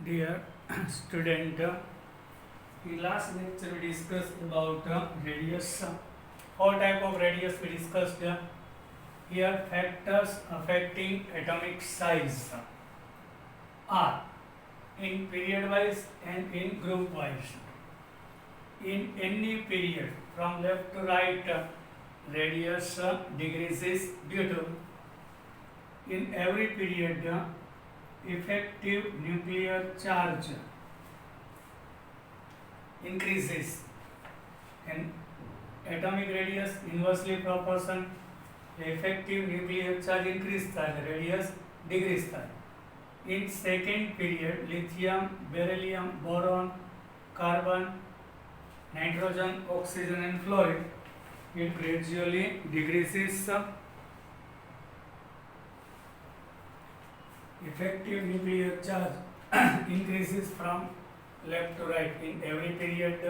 Dear student, in last lecture we discussed about radius. Four type of radius we discussed. Here factors affecting atomic size are in period wise and in group wise. In any period from left to right, radius decreases due to in every period effective nuclear charge increases and atomic radius inversely proportion effective nuclear charge increase થાય radius decrease થાય in second period lithium beryllium boron carbon nitrogen oxygen and fluorine it gradually decreases effective nuclear charge increases from left to right in every period.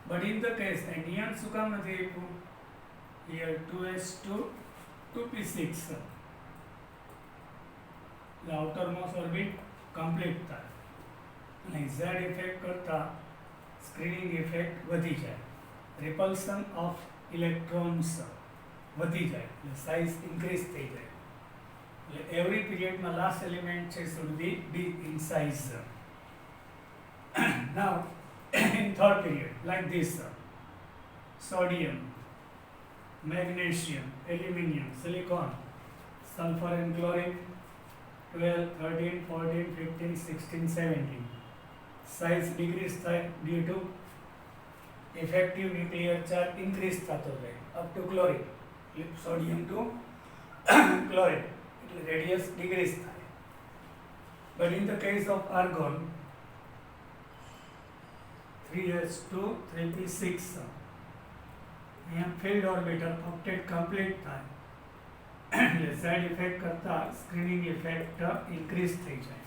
But in the case, neon શું કામ નથી આપ્યું? Here 2s2 2p6 the outermost orbit complete થાય અને z effect કરતા screening effect વધી જાય, repulsion of electrons વધી જાય, size increase થઈ જાય. Every period my last element should be big in size. Now in third period like this sodium, magnesium, aluminium, silicon, sulfur and chlorine 12, 13, 14, 15, 16, 17 size decrease due to effective nuclear charge increase થતો જાય up to chlorine, sodium to chlorine radius decrease થાય. But in the case of argon 3s2 3p6 અહીંયા field orbital octet complete થાય એટલે side effect કરતા screening effect increase થઈ જાય.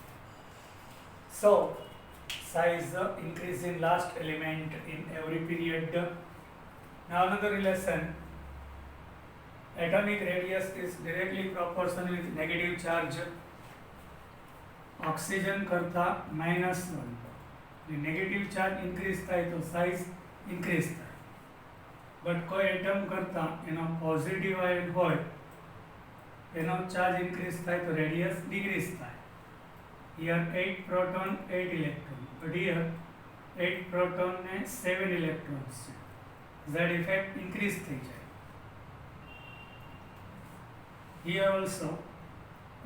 So size increase in last element in every period. Now another relation, atomic radius is directly proportional with negative charge. Oxygen करता -1 negative charge increase થાય તો size increase થાય. But કોઈ atom કરતા એનો positive ion હોય એનો charge increase થાય તો radius decrease થાય. Here 8 proton 8 electron, but here 8 proton ને 7 electrons છે. Z effect increase થઈ જાય. Here also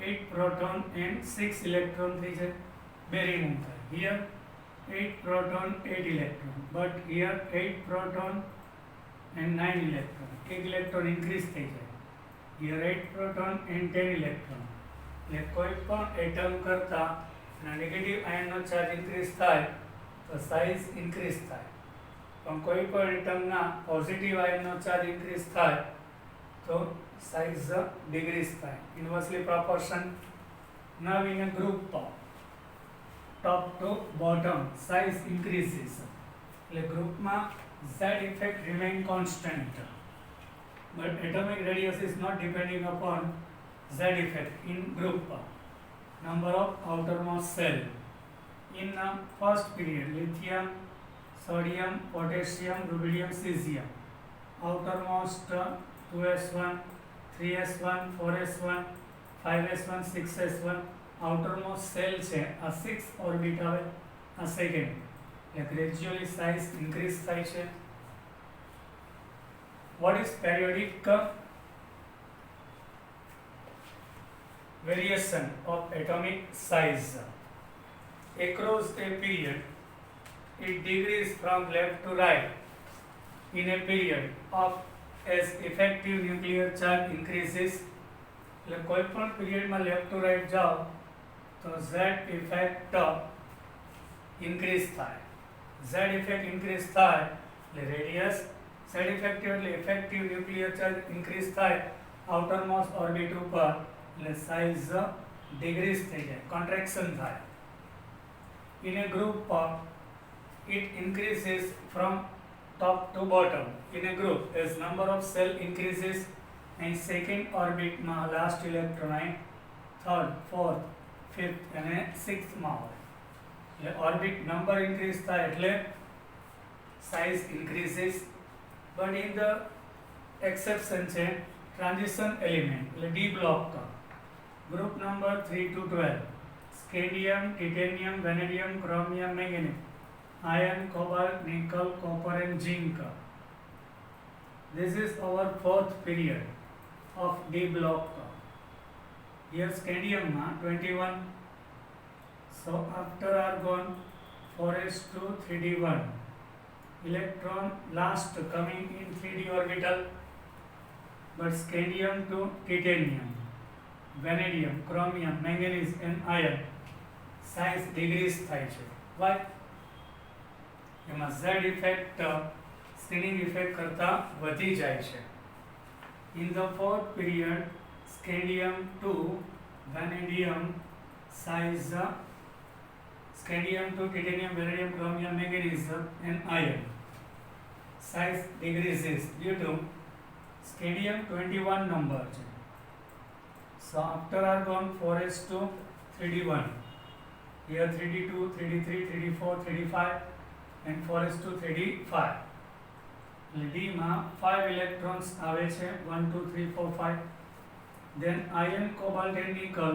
8 proton and 6 electron થઈ જાય, બે remove થાય. Here 8 proton 8 electron, but here 8 proton and 9 electron, एक electron increase થઈ જાય. Here 8 proton and 10 electron. એટલે કોઈ પણ એટમ કરતા નેગેટિવ આયનનો ચાર્જ ઇન્ક્રીઝ થાય તો સાઇઝ ઇન્ક્રીઝ થાય, પણ કોઈ પણ એટમના પોઝિટિવ આયનનો ચાર્જ ઇન્ક્રીઝ થાય તો size decrease થાય. Inversely proportion. Now in a group top to bottom size increases. એટલે ગ્રુપમાં z effect remain constant, but atomic radius is not depending upon z effect in group. Number of outermost cell in first period lithium, sodium, potassium, rubidium, cesium. Outermost 2s1, 3s1, 4s1, 5s1, 6s1 outermost cell છે આ 6 orbit આવે આ second એટલે gradually size increase થાય છે. What is periodic variation of atomic size? Across a period it decreases from left to right in a period of as effective nuclear charge increases. એટલે કોઈ પણ પીરિયડમાં લેફ્ટ ટુ રાઈટ જાઓ તો z effect increase થાય. z effect increase થાય એટલે radius z effective એટલે effective nuclear charge increase થાય outermost orbit ઉપર એટલે size decrease થઈ જાય, contraction થાય. In a group it increases from top to bottom. In a group as number of cell increases and second orbit ma last electron third, fourth, fifth and sixth માં હોય. એટલે orbit number increase થાય એટલે size increases. But in the exception છે transition element એટલે D block group number 3 to 12 scandium, titanium, vanadium, chromium, manganese, iron, cobalt, nickel, copper and zinc. This is our fourth period of D block. Here scandium 21. So after argon 4s2 3d1. Electron last coming in 3d orbital. But scandium to titanium, vanadium, chromium, manganese and iron size decrease થાય છે. Why? એમાં Z effect screening effect કરતાં વધી જાય છે. In the fourth period scandium to vanadium size scandium to titanium, vanadium, chromium, manganese and iron size decreases due to scandium 21 number છે. So after argon 4s2 3d1. Here 3d2, 3d3, 3d4, 3d5 and 4s2 3d5. D માં 5 electrons આવે છે 1 2 3 4 5. Then iron, cobalt and nickel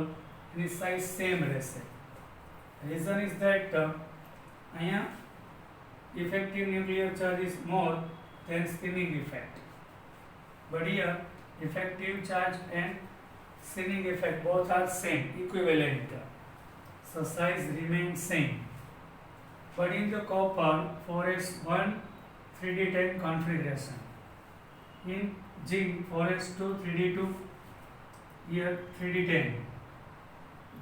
ની size same રહેશે. Reason is that અહીંયા effective nuclear charge is more than spinning effect. But here effective charge and spinning effect both are same, equivalent. So size remains same. But in the copper 4s1 3d10 configuration. In zinc 4s2 3d2, here 3d10.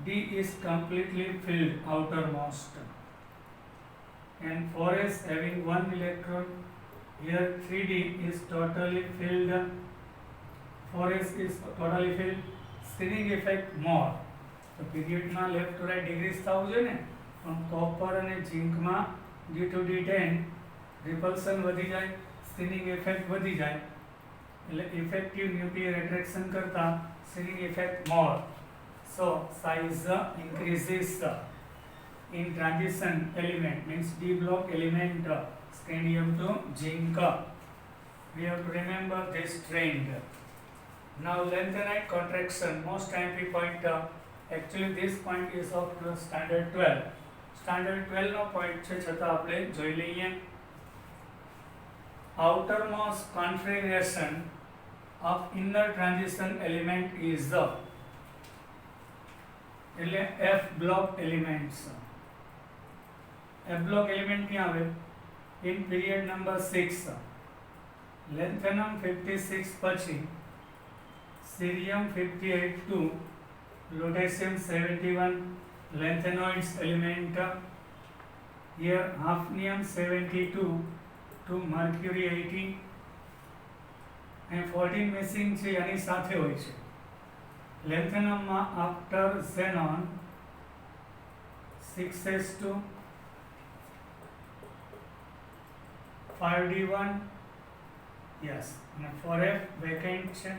D is completely filled outermost. And 4s having 1 electron, here 3d is totally filled. 4s is totally filled. Spinning effect more. So period માં left to right degrees થવું જોઈએ ને, પણ copper અને ઝિંકમાં due to D10 રિપલ્સન વધી જાય, spinning effect વધી જાય, એટલે ઇફેક્ટિવ ન્યુક્લિયર એટ્રેક્શન કરતા spinning effect more. So size increases in transition element, means D block element, scandium to zinc. We have to remember this trend. Now lengthenite contraction, most MP point. Actually this point is of standard 12. Standard 12 no point છે, છતાં આપણે જોઈ લઈએ. Outermost configuration of inner transition element is the એટલે F block elements. F block element ક્યાં આવે? In period number 6. Lanthanum 56 પછી cerium 58 to lutetium 71 lanthanoids element. Here hafnium 72 to mercury 80 and 14 missing છે એની સાથે હોય છે. Lanthanum માં after xenon 6s2 5d1, yes, અને 4f vacant છે.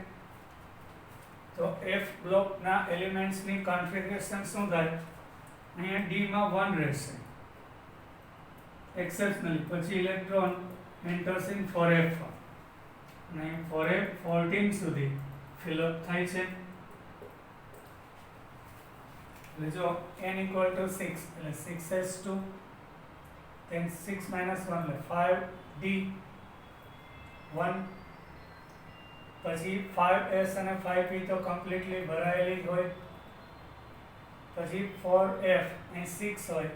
તો F બ્લોક ના એલિમેન્ટ્સ ની કન્ફિગરેશન શું થાય? અહીંયા D માં 1 રહેશે exceptionally, પછી ઇલેક્ટ્રોન enters in 4f અને 4f 14 સુધી ફિલ અપ થાય છે. એટલે જો n equal to 6 એટલે 6s2 then 6 minus 1 એટલે 5d 1 પછી 5s અને 5p તો કમ્પ્લીટલી ભરાયેલી જ હોય. પછી 4f અને 6 હોય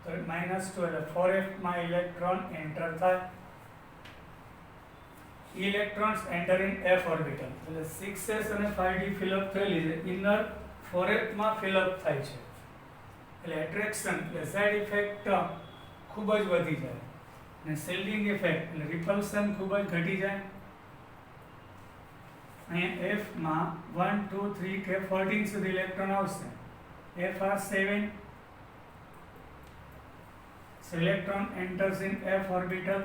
તો -2 એટલે 4f માં ઇલેક્ટ્રોન એન્ટર થાય. Electrons enter in f orbital એટલે 6s અને 5d ફિલઅપ થયેલી છે, ઇનર 4f માં ફિલઅપ થાય છે. એટલે એટ્રેક્શન એટલે સાઇડ ઇફેક્ટ ખૂબ જ વધી જાય અને શિલ્ડિંગ ઇફેક્ટ એટલે રિપલ્સન ખૂબ જ ઘટી જાય. અહીંયા F માં 1 2 3 કે 14 સુધી ઇલેક્ટ્રોન આવશે. Fr7, so electron enters in f orbital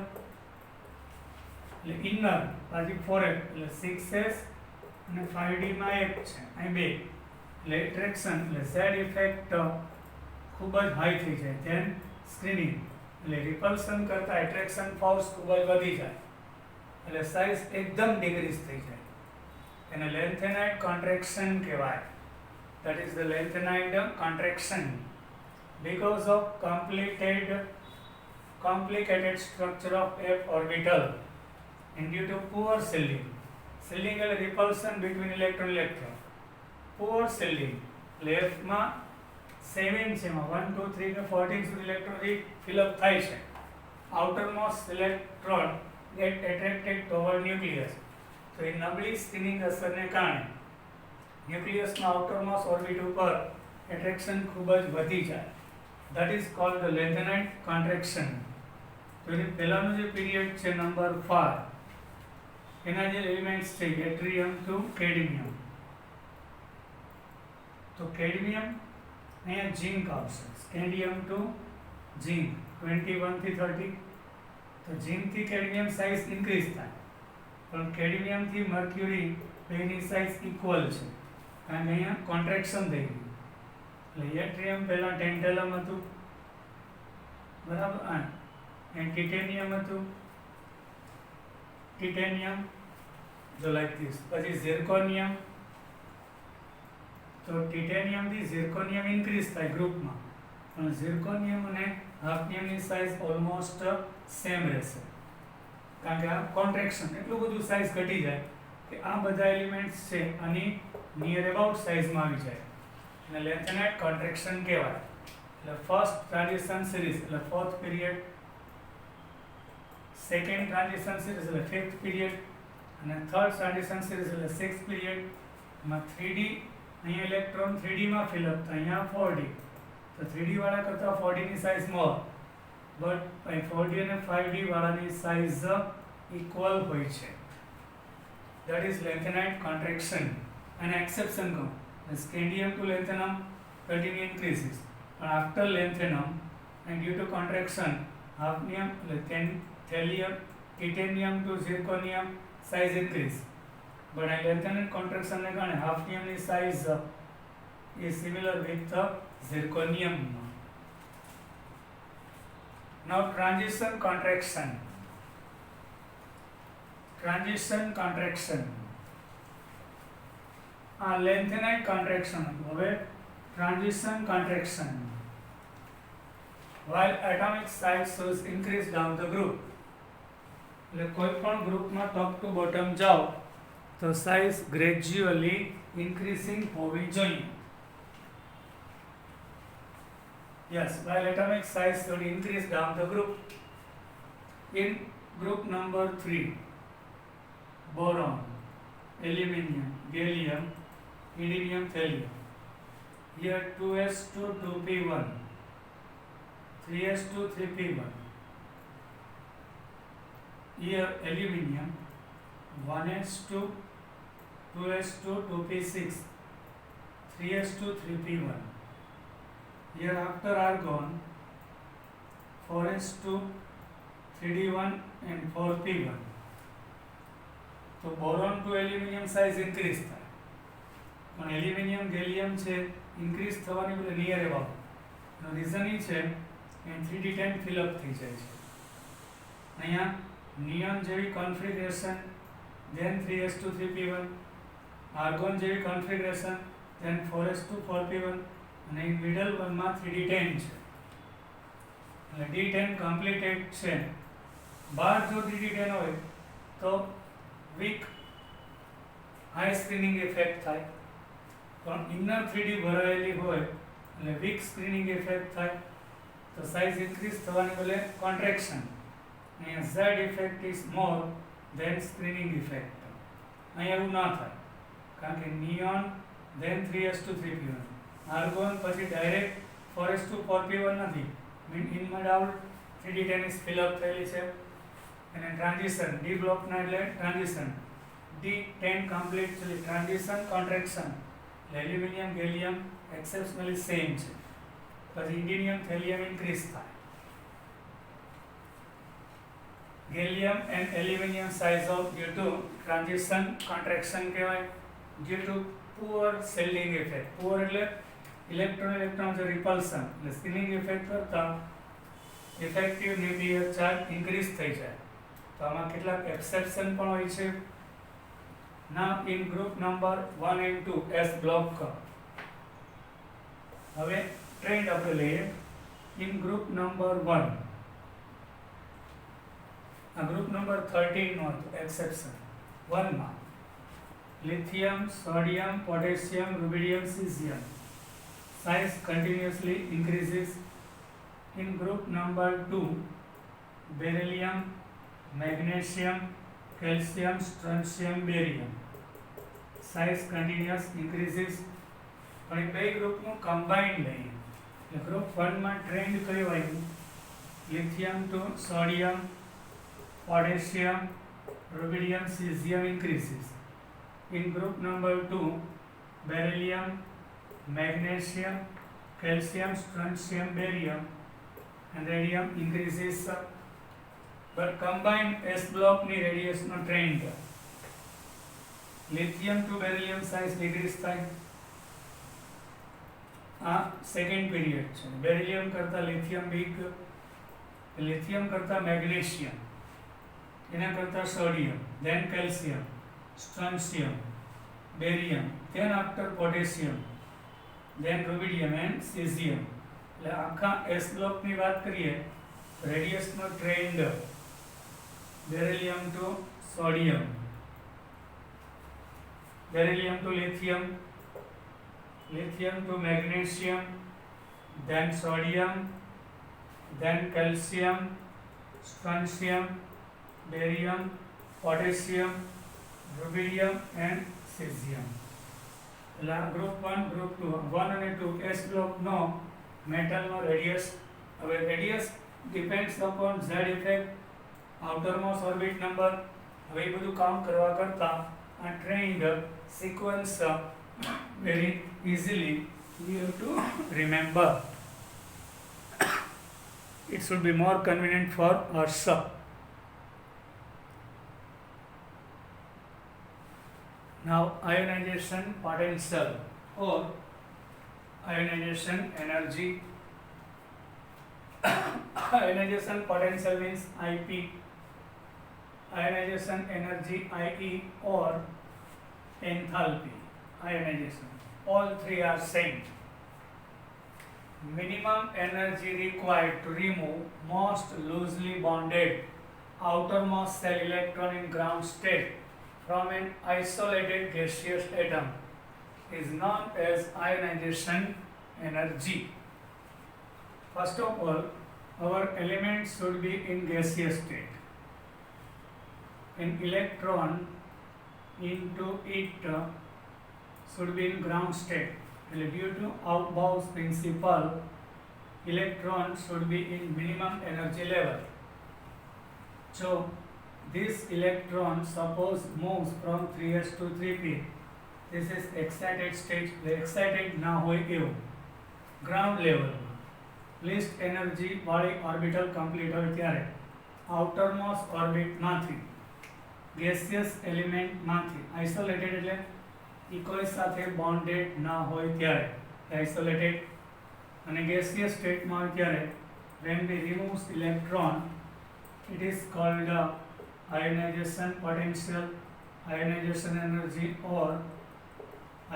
એટલે inner બાજુ 4f એટલે 6s અને 5d માં 1 છે, અહીં 2 એટલે એટ્રેક્શન એટલે z ઇફેક્ટ ખૂબ જ હાઈ થઈ જાય ધેન સ્ક્રીનિંગ, એટલે રિપલ્શન કરતાં એટ્રેક્શન ફોર્સ ખૂબ જ વધી જાય, એટલે સાઇઝ એકદમ ડિક્રીઝ થઈ જાય, એને લેન્થેનાઇડ કોન્ટ્રેક્શન કહેવાય. That is the lengthened contraction because of complicated structure of f orbital and due to poor shielding. Shielding એટલે repulsion between electron. Poor shielding એટલે f માં 7 છે, એમાં 1 2 3 કે 14 સુધી ઇલેક્ટ્રોન ફિલ અપ થાય છે. outermost electron get attracted toward nucleus. તો એ નબળી સ્પિનિંગ અસરને કારણે ન્યુક્લિયસના આઉટરમોસ્ટ ઓર્બિટ ઉપર એટ્રેક્શન ખૂબ જ વધી જાય. That is called the lanthanide contraction. તો એ પહેલાનો જે પીરિયડ છે નંબર 5, એના જે એલિમેન્ટ્સ છે એટ્રિયમ ટુ કેડમિયમ. તો કેડમિયમ અહીંયા ઝિંક આવશે, સ્કેન્ડિયમ ટુ ઝિંક 21 થી 30. તો ઝિંક થી કેડમિયમ સાઇઝ ઇન્ક્રીઝ થાય, પણ કેડમિયમ થી મર્ક્યુરી બેની સાઇઝ ઇક્વલ છે, કારણ કે અહીંયા કોન્ટ્રેક્શન થઈ ગયું. એટલે એટ્રિયમ પહેલાં ટેન્ટેલમ હતું, બરાબર, અને ટિટેનિયમ હતું, ટિટેનિયમ જો લાઈક ધીસ, પછી ઝિર્કોનિયમ. તો ટિટેનિયમ થી ઝિર્કોનિયમ ઇન્ક્રીઝ થાય ગ્રુપમાં, પણ ઝિર્કોનિયમ અને હાફનિયમની સાઇઝ ઓલમોસ્ટ સેમ રહેશે, કારણ કે આ કોન્ટ્રેક્શન એટલું બધું સાઇઝ ઘટી જાય કે આ બધા એલિમેન્ટ્સ છે આની નિયર અબાઉટ સાઇઝમાં આવી જાય, અને લેન્થેનાઇડ કોન્ટ્રેક્શન કહેવાય. એટલે ફર્સ્ટ ટ્રાન્ઝિશન સિરીઝ એટલે 4th period, second transition series એટલે 5th પીરિયડ, અને થર્ડ ટ્રાન્ઝિશન સિરીઝ એટલે 6th પીરિયડ. એમાં 3D અહીંયા ઇલેક્ટ્રોન 3D માં ફિલ અપ થાય, અહીંયા 4D. તો 3D વાળા કરતાં 4D ની સાઇઝ મોર, બટ 4D અને 5D વાળાની સાઇઝ ઇક્વલ હોય છે. That is lengthenide contraction. An exception comes. The scandium to lanthanum continually increases, but after lanthanum and due to contraction, hafnium, thallium, titanium to zirconium size increase. But a lanthanide contraction ne karane hafnium ni size is similar with the zirconium. Now transition contraction. Transition contraction. Lengthenide contraction. હવે transition contraction. While atomic size shows increase down the group. એટલે કોઈ પણ ગ્રુપમાં ટોપ two bottom જાઓ તો size gradually increasing હોવી જોઈએ. Yes, while atomic size should increase down the group. In group number 3, boron, aluminium, gallium, indium, thallium. Here 2s2 2p1, 3s2 3p1. Here aluminium 1s2 2s2 2p6, 3s2 3p1. Here after argon 4s2 3d1 and 4p1. તો boron to aluminium size increase થાય, પણ aluminium gallium છે increase થવાની બદલે near about. એનો reason એ છે કે 3d10 ફિલઅપ થઈ જાય છે. અહીંયા નિયોન જેવી configuration, then 3s2 3p1, argon જેવી કોન્ફિગરેશન, ધેન 4s2 4p1, અને મિડલ વનમાં 3d10 છે. એટલે d10 કમ્પ્લીટેડ છે. બહાર જો d10 હોય તો વીક હાઈ સ્ક્રીનિંગ ઇફેક્ટ થાય, પણ ઇનર 3D ભરાયેલી હોય એટલે વીક સ્ક્રીનિંગ ઇફેક્ટ થાય. તો સાઇઝ ઇન્ક્રીઝ થવાની બદલે કોન્ટ્રેક્શન. અહીંયા Z effect is more than screening effect. અહીંયા એવું ના થાય, કારણ કે neon then 3s2 3p1, argon પછી ડાયરેક્ટ 4s2 4p1 નથી, in doubt 3d10 is fill up થયેલી છે. અને ટ્રાન્ઝિશન ડી બ્લોકના એટલે ટ્રાન્ઝિશન D10 કમ્પ્લીટ છે, transition contraction. Aluminium gallium exceptionally same છે, પછી ઇન્ડિનિયમ થેલિયમ ઇન્ક્રીઝ થાય. Gallium and aluminium size of due to transition contraction કહેવાય, due to poor shielding effect. Poor એટલે ઇલેક્ટ્રોન જે રિપલ્સન એટલે સ્પિનિંગ ઇફેક્ટ કરતા effective nuclear charge increase થઈ જાય. તો આમાં કેટલાક એક્સેપ્શન પણ હોય છે. Now in group number 1 and 2 S block હવે ટ્રેન્ડ આપણે લઈએ. In group number 1 આ ગ્રુપ નંબર 13 નો એક્સેપ્શન 1 માં lithium, sodium, potassium, rubidium, cesium size continuously increases. In group number 2 beryllium, magnesium, calcium, strontium, barium size continuous increases. અને બે ગ્રુપનું combined લઈએ એટલે group 1 માં ટ્રેન્ડ કયો આવ્યું? lithium to sodium, potassium, rubidium, cesium increases. In group number 2 beryllium, magnesium, calcium, strontium, barium and radium increases. But combined S block ni radius no trend lithium to beryllium size decrease થાય. આ second period છે. Beryllium કરતા lithium big, lithium કરતા magnesium, એના કરતા sodium, then calcium, strontium, barium, then after potassium, then rubidium and cesium. એટલે આખા S block ની વાત કરીએ રેડિયસ નો trend beryllium to sodium, beryllium to lithium, lithium to magnesium, then sodium, then calcium, strontium, barium, potassium, rubidium and cesium. Group 1, Group 2, 1 and 2 S block no metal no radius. Our radius depends upon Z effect, outermost orbit number. હવે એ બધું કામ કરવા કરતા આ trend sequence very easily you have to remember. It should be more convenient for us. Now ionization potential or ionization energy. Ionization potential means IP, ionization energy IE or enthalpy. Ionization, all three are same. Minimum energy required to remove most loosely bonded outermost cell electron in ground state from an isolated gaseous atom is known as ionization energy. First of all, our element should be in gaseous state. An electron into it should be in ground state. Due to Aufbau's principle, electron should be in minimum energy level. So, this electron suppose moves from 3s to 3p. This is excited state. The excited na hoy એવું ground level. Least energy વાળી orbital complete હોય ત્યારે outermost orbit માંથી gaseous element માંથી isolated એટલે ઇકોઈ સાથે bonded ના હોય ત્યારે આઇસોલેટેડ અને ગેસિયસ સ્ટેટમાં હોય ત્યારે when we remove electron it is called ionization potential, ionization energy or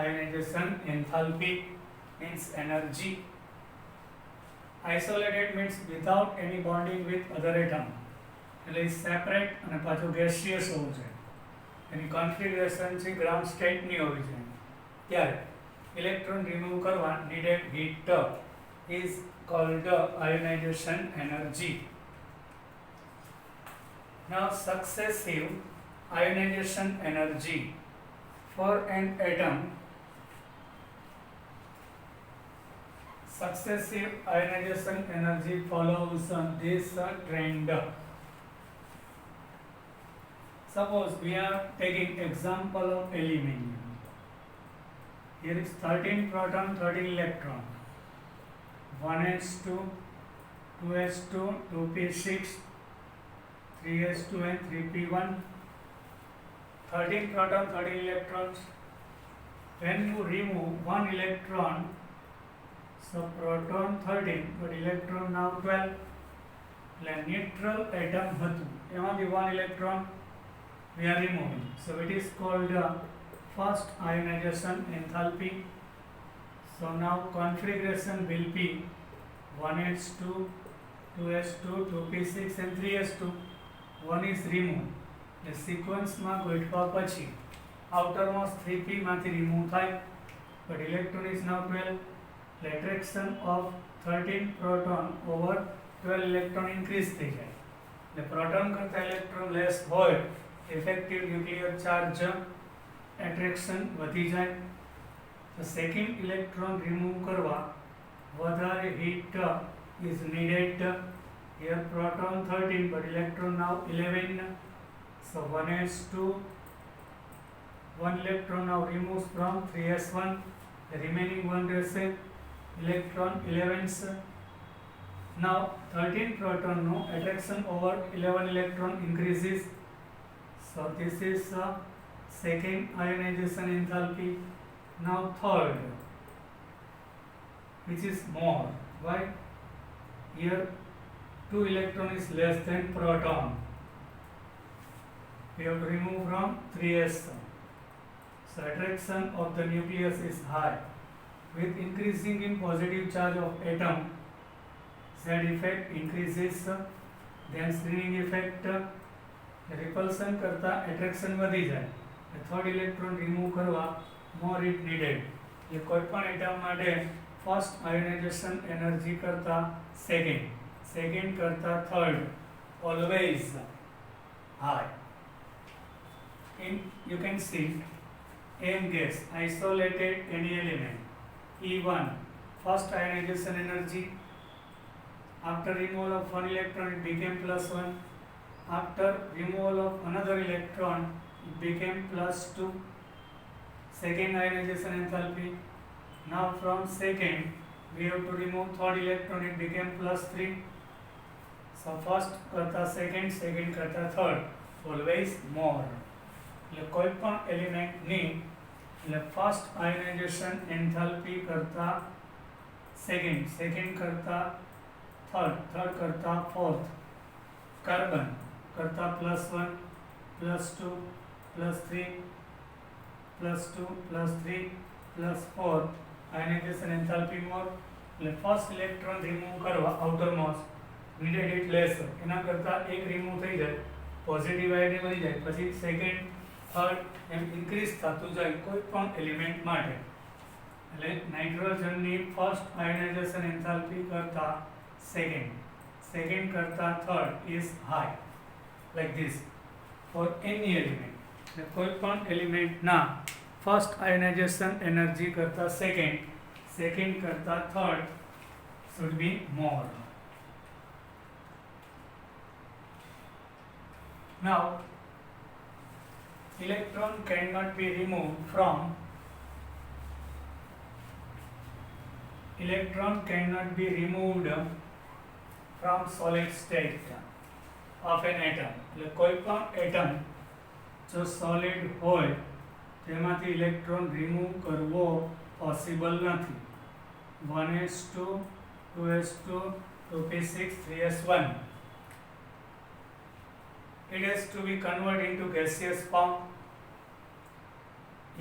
ionization enthalpy means energy. Isolated means without any bonding with other atom એટલે સેપરેટ અને પાછું ગેસિયસ હોવું જોઈએ. એની કોન્ફિગરેશન છે ગ્રાઉન્ડ સ્ટેટની હોવી જોઈએ. ત્યારે ઇલેક્ટ્રોન રિમૂવ કરવા needed heat is called ionisation energy. Now successive ionization energy for an atom. Successive ionization energy follows this trend. Suppose we are taking example of aluminum. Here is 13 proton, 13 electron. 1s2, 2s2, 2p6, 3s2 and 3p1. 13 proton, 13 electrons. When you remove one electron So proton 13 but electron now 12. એટલે neutral atom હતું એમાંથી one electron we are removing. So it is called first ionization enthalpy. So now configuration will be 1s2, 2s2, 2p6 and 3s2. One is removed. The sequence માં ગોઠવા પછી outermost 3p માંથી remove થાય, but electron is now 12. The attraction of 13 proton over 12 electron increase થઈ જાય. The proton કરતા electron less હોય, effective nuclear charge attraction વધી જાય. The second electron remove કરવા વધારે heat is needed. Here proton 13 but electron now 11. So 1s2, one electron now removes from 3s1. The remaining one receives electron 11s. Now 13 proton no attraction over 11 electron increases. So this is second ionization enthalpy. Now third, which is more. Why? Here 2 electron is less than proton. We have to remove from 3s. So attraction of the nucleus is high. With increasing in positive charge of atom, Z effect increases. Then screening effect, repulsion करता attraction वधी जाए. The third electron remove करवा more heat needed. ये कोई पण atom माटे first ionization energy करता second करता third always high. You can see M gas isolated any element E1 first ionization energy. After removal of one electron it became +1. After removal of another electron it became +2. Second ionization enthalpy. Now from second we have to remove third electron, it became +3. So first करता second करता third always more. એટલે કોઈ પણ element ની એટલે first ionization enthalpy કરતા second કરતા third કરતા ફોર્થ, કાર્બન કરતા +1 +2 +3 +2 +3 +4 આયોનાઇઝેશન એન્થાલ્પી મોર. એટલે ફર્સ્ટ ઇલેક્ટ્રોન રિમૂવ કરવા આઉટરમોસ્ટ needed it less, એના કરતા એક રિમૂવ થઈ જાય, પોઝિટિવ આયન વધી જાય, પછી સેકન્ડ થર્ડ એમ ઇન્ક્રીઝ થતું જાય કોઈ પણ એલિમેન્ટ માટે. એટલે નાઇટ્રોજનની ફર્સ્ટ આયોનાઇઝેશન એન્થાલ્પી કરતા સેકન્ડ કરતા third is high, like this for any element. એટલે કોઈ પણ એલિમેન્ટના ફર્સ્ટ આયોનાઇઝેશન એનર્જી કરતા સેકન્ડ કરતા third should be more. Now, electron cannot be removed from solid state of an atom. એટલે કોઈ પણ એટમ જો સોલિડ હોય તેમાંથી ઇલેક્ટ્રોન રિમૂવ કરવો પોસિબલ નથી. 1s2, 2s2, 2p6, 3s1. It has to be converted into gaseous form.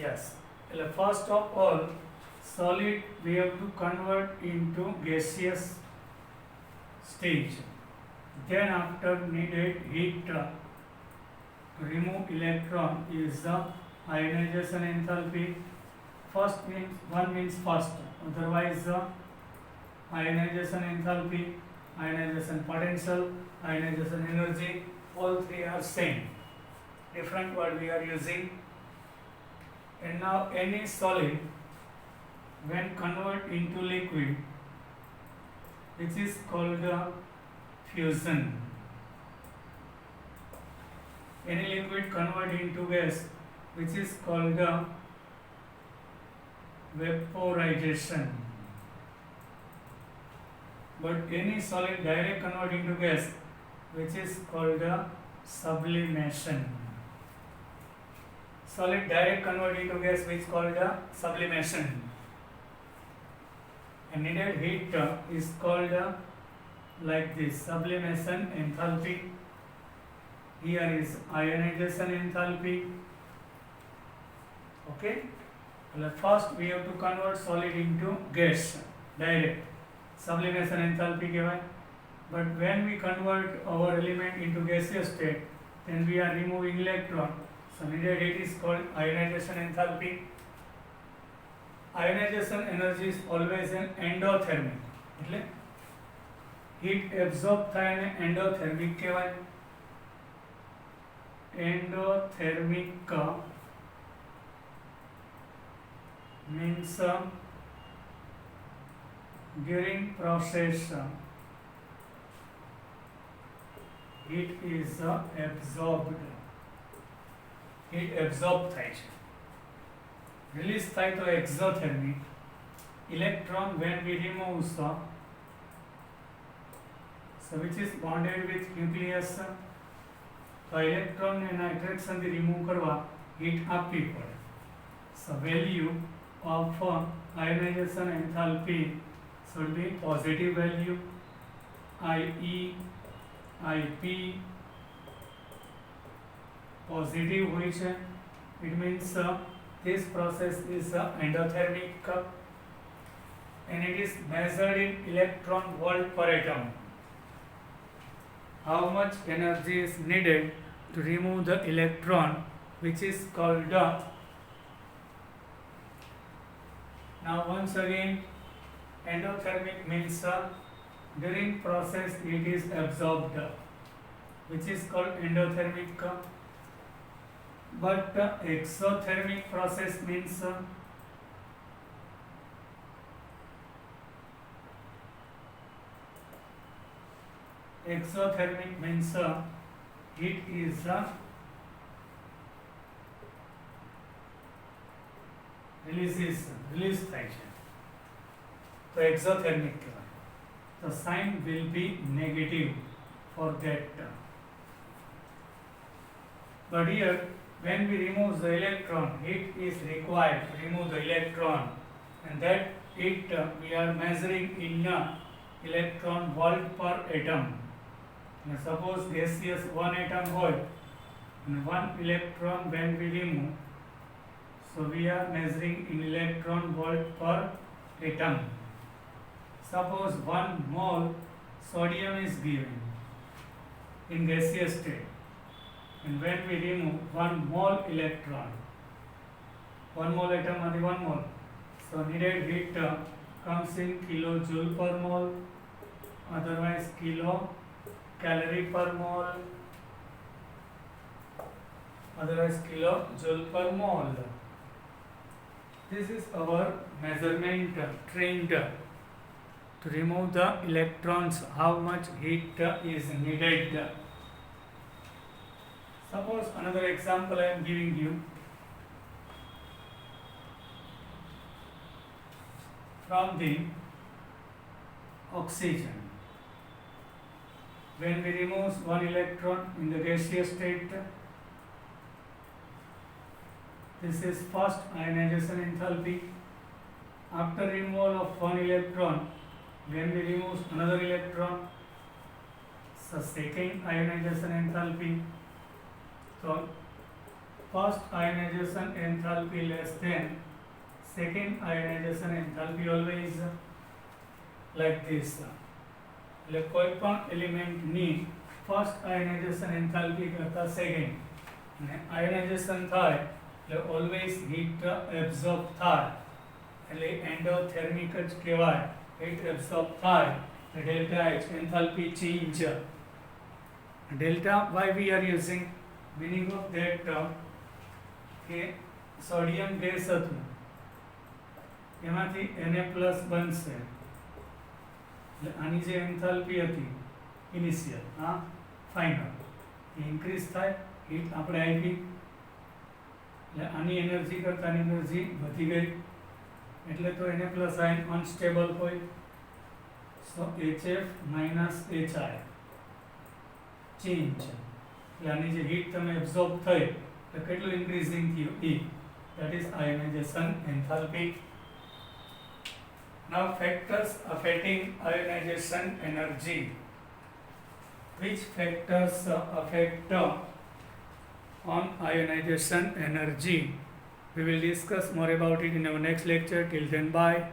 Yes. First of all, solid we have to convert into gaseous stage. Then after needed heat to remove electron is the ionization enthalpy. First means one means first, otherwise the ionization enthalpy, ionization potential, ionization energy, all three are same. Different word we are using. And now any solid when convert into liquid, which is called fusion. Any liquid convert into gas, which is called vaporization. But any solid direct convert into gas, which is called sublimation. Solid direct convert into gas, which is called sublimation. and needed heat is called like this sublimation enthalpy. Here is ionization enthalpy. Okay, well, first we have to convert solid into gas direct, sublimation enthalpy kehvaय. But when we convert our element into gaseous state, then we are removing electron, so needed heat is called ionization enthalpy. Ionization energy is always an endothermic, એટલે heat absorb થાય અને endothermic કહેવાય. Endothermic means during process heat is absorbed. Heat absorbed થાય છે. Release થાય તો exothermic. Electron when we remove so which is bonded with nucleus, તો electron ને એના attraction થી remove કરવા heat આપવી પડે. So value of ionization enthalpy should be positive value, IE, IP positive હોય છે. It means this process is endothermic and it is measured in electron volt per atom. How much energy is needed to remove the electron, which is called now once again endothermic means during process it is absorbed, which is called endothermic. But exothermic process means heat is release થાય છે, તો exothermic કહેવાય. The sign will be negative for that term. But here when we remove the electron, heat is required to remove the electron, and that heat we are measuring in electron volt per atom. Now suppose gaseous one atom હોય and one electron when we remove, so we are measuring in electron volt per atom. Suppose 1 mole sodium is given in gaseous state, and when we remove 1 mole electron, 1 mole atom and 1 mole, so needed heat comes in kilojoule per mole, otherwise kilo calorie per mole, otherwise kilojoule per mole. This is our measurement trend to remove the electrons, how much heat is needed. Suppose another example I am giving you. From the oxygen, when we remove one electron in the gaseous state, this is first ionization enthalpy. After removal of one electron, when we remove another electron, so second ionization enthalpy. So first ionization enthalpy less than second ionization enthalpy, always like this. એટલે કોઈ પણ element ની first આયનાઇઝેશન enthalpy કરતા second અને આયનાઇઝેશન થાય એટલે always heat absorb થાય, એટલે એન્ડોથેર્મિક જ કહેવાય. હીટ એબ્ઝોર્બ થાય એટલે delta H enthalpy change. Delta why we are using, meaning of that કે સોડિયમ ગેસ હતું એમાંથી Na+ બનશે, આની જે એન્થાલ્પી હતી ઇનિશિયલ, ફાઇનલ, ઇન્ક્રીઝ થાય, હીટ આપણે આપી એટલે આની એનર્જી કરતાં આની એનર્જી વધી ગઈ, એટલે તો Na+ આયન અનસ્ટેબલ હોય, સો HF - HI ચેન્જ, એટલે આની જે હીટ તમે એબ્ઝોર્બ થઈ એટલે કેટલું ઇન્ક્રીઝિંગ થયું, E, that is ionization enthalpy. Now factors affecting ionization energy. Which factors affect on ionization energy? We will discuss more about it in our next lecture. Till then, bye.